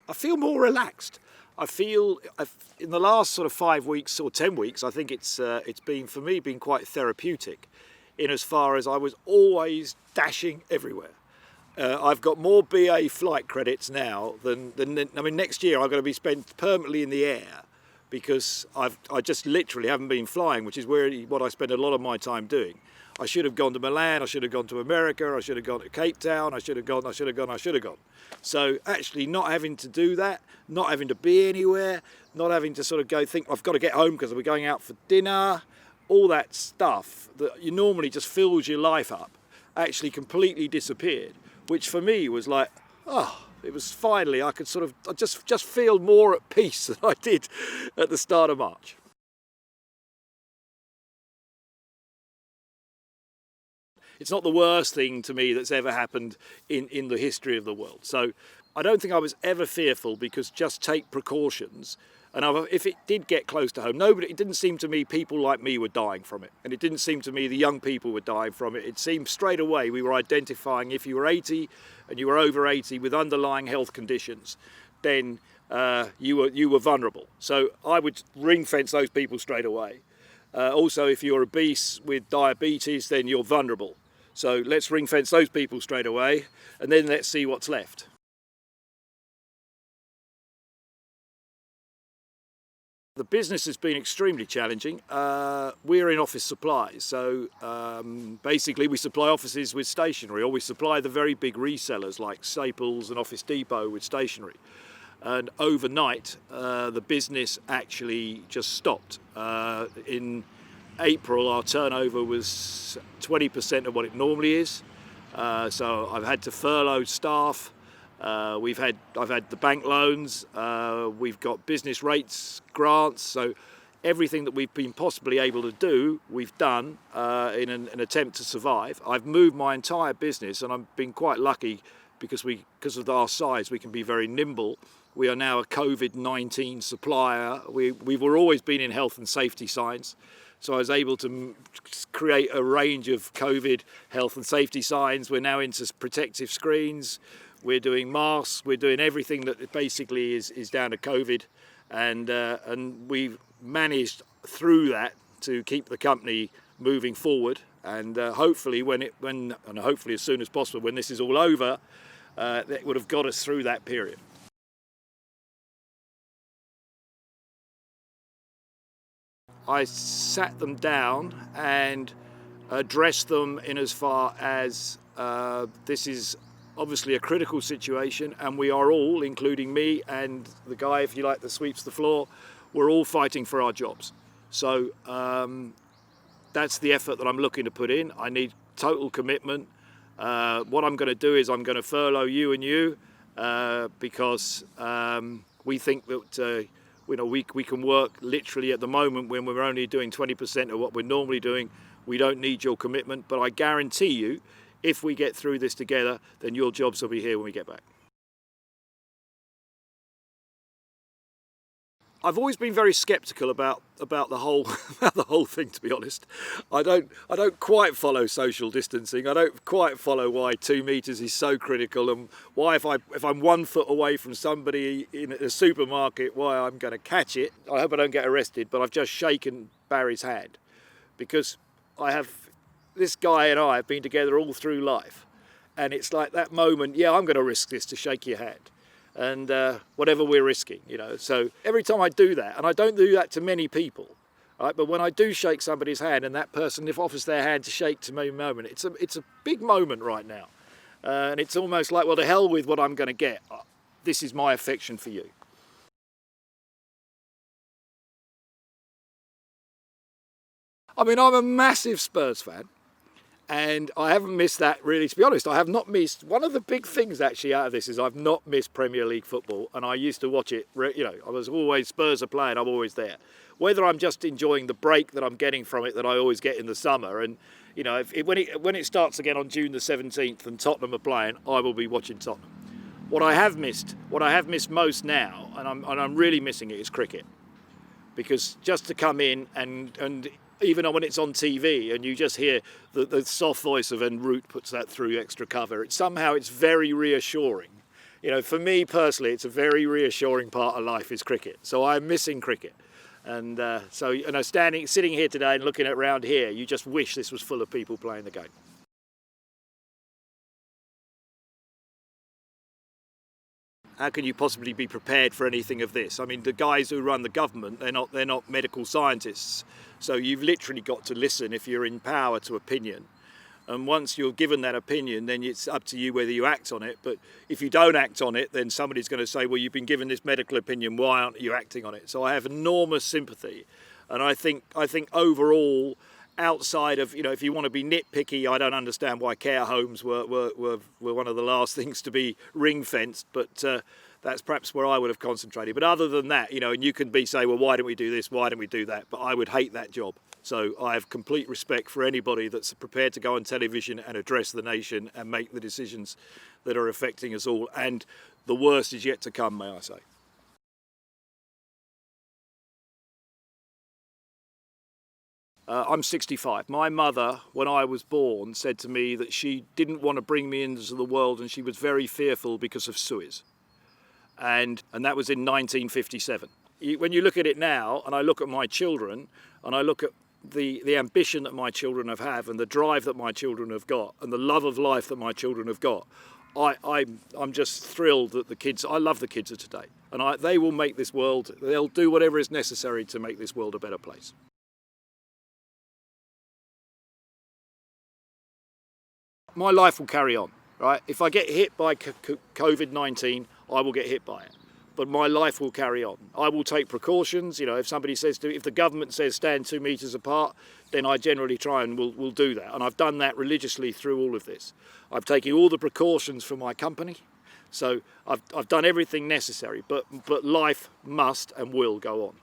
I feel more relaxed. In the last sort of 5 weeks or 10 weeks, I think it's been, for me, been quite therapeutic, in as far as I was always dashing everywhere. I've got more BA flight credits now than I mean, next year I'm going to be spent permanently in the air, because I just literally haven't been flying, which is what I spend a lot of my time doing. I should have gone to Milan, I should have gone to America, I should have gone to Cape Town, I should have gone. So actually not having to do that, not having to be anywhere, not having to sort of go think I've got to get home because we're going out for dinner, all that stuff that you normally just fills your life up, actually completely disappeared, which for me was like, oh, it was finally, I could sort of I just feel more at peace than I did at the start of March. It's not the worst thing to me that's ever happened in the history of the world. So I don't think I was ever fearful, because just take precautions. And if it did get close to home, it didn't seem to me people like me were dying from it. And it didn't seem to me the young people were dying from it. It seemed straight away we were identifying if you were 80 and you were over 80 with underlying health conditions, then you were vulnerable. So I would ring fence those people straight away. Also, if you're obese with diabetes, then you're vulnerable. So let's ring fence those people straight away, and then let's see what's left. The business has been extremely challenging. We're in office supplies, so basically we supply offices with stationery, or we supply the very big resellers like Staples and Office Depot with stationery. And overnight, the business actually just stopped. In April, our turnover was 20% of what it normally is. So I've had to furlough staff. I've had the bank loans. We've got business rates grants. So everything that we've been possibly able to do, we've done in an attempt to survive. I've moved my entire business, and I've been quite lucky because of our size, we can be very nimble. We are now a COVID-19 supplier. We've always been in health and safety science. So I was able to create a range of COVID health and safety signs. We're now into protective screens. We're doing masks. We're doing everything that basically is down to COVID. And we've managed through that to keep the company moving forward. And hopefully hopefully as soon as possible, when this is all over, that would have got us through that period. I sat them down and addressed them in as far as this is obviously a critical situation, and we are all, including me and the guy, if you like, that sweeps the floor, we're all fighting for our jobs. So that's the effort that I'm looking to put in. I need total commitment. What I'm going to do is I'm going to furlough you and you because we think that we can work literally at the moment when we're only doing 20% of what we're normally doing. We don't need your commitment, but I guarantee you, if we get through this together, then your jobs will be here when we get back. I've always been very sceptical about the whole the whole thing, to be honest. I don't quite follow social distancing. I don't quite follow why 2 meters is so critical, and why if I'm 1 foot away from somebody in a supermarket, why I'm going to catch it. I hope I don't get arrested, but I've just shaken Barry's hand, because this guy and I have been together all through life, and it's like that moment, yeah, I'm going to risk this to shake your hand. And whatever we're risking, So every time I do that, and I don't do that to many people, right? But when I do shake somebody's hand, and that person offers their hand to shake to me, moment, it's a big moment right now, and it's almost like, well, to hell with what I'm going to get. This is my affection for you. I mean, I'm a massive Spurs fan. And I haven't missed that, really, to be honest. I have not missed, one of the big things actually out of this is I've not missed Premier League football, and I used to watch it, I was always, Spurs are playing, I'm always there. Whether I'm just enjoying the break that I'm getting from it that I always get in the summer, and when it starts again on June the 17th and Tottenham are playing, I will be watching Tottenham. What I have missed most now, and I'm really missing it, is cricket. Because just to come in and even when it's on TV and you just hear the soft voice of En route puts that through extra cover, it's very reassuring. you know, for me personally, it's a very reassuring part of life is cricket. So I'm missing cricket. And so, you know, sitting here today and looking around here, you just wish this was full of people playing the game. How can you possibly be prepared for anything of this? I mean, the guys who run the government, they're not medical scientists. So you've literally got to listen, if you're in power, to opinion. And once you're given that opinion, then it's up to you whether you act on it. But if you don't act on it, then somebody's going to say, well, you've been given this medical opinion, why aren't you acting on it? So I have enormous sympathy. And I think overall, outside of, you know, if you want to be nitpicky, I don't understand why care homes were one of the last things to be ring fenced, but that's perhaps where I would have concentrated. But other than that, you know, and you can say, well, why don't we do this, why don't we do that? But I would hate that job. So I have complete respect for anybody that's prepared to go on television and address the nation and make the decisions that are affecting us all. And the worst is yet to come, may I say. I'm 65. My mother, when I was born, said to me that she didn't want to bring me into the world and she was very fearful because of Suez. And that was in 1957. When you look at it now, and I look at my children, and I look at the ambition that my children have and the drive that my children have got and the love of life that my children have got, I'm just thrilled that the kids, I love the kids of today. And they will make this world, they'll do whatever is necessary to make this world a better place. My life will carry on, right? If I get hit by COVID-19, I will get hit by it. But my life will carry on. I will take precautions. You know, if the government says stand 2 meters apart, then I generally try and will do that. And I've done that religiously through all of this. I've taken all the precautions for my company. So I've done everything necessary, but life must and will go on.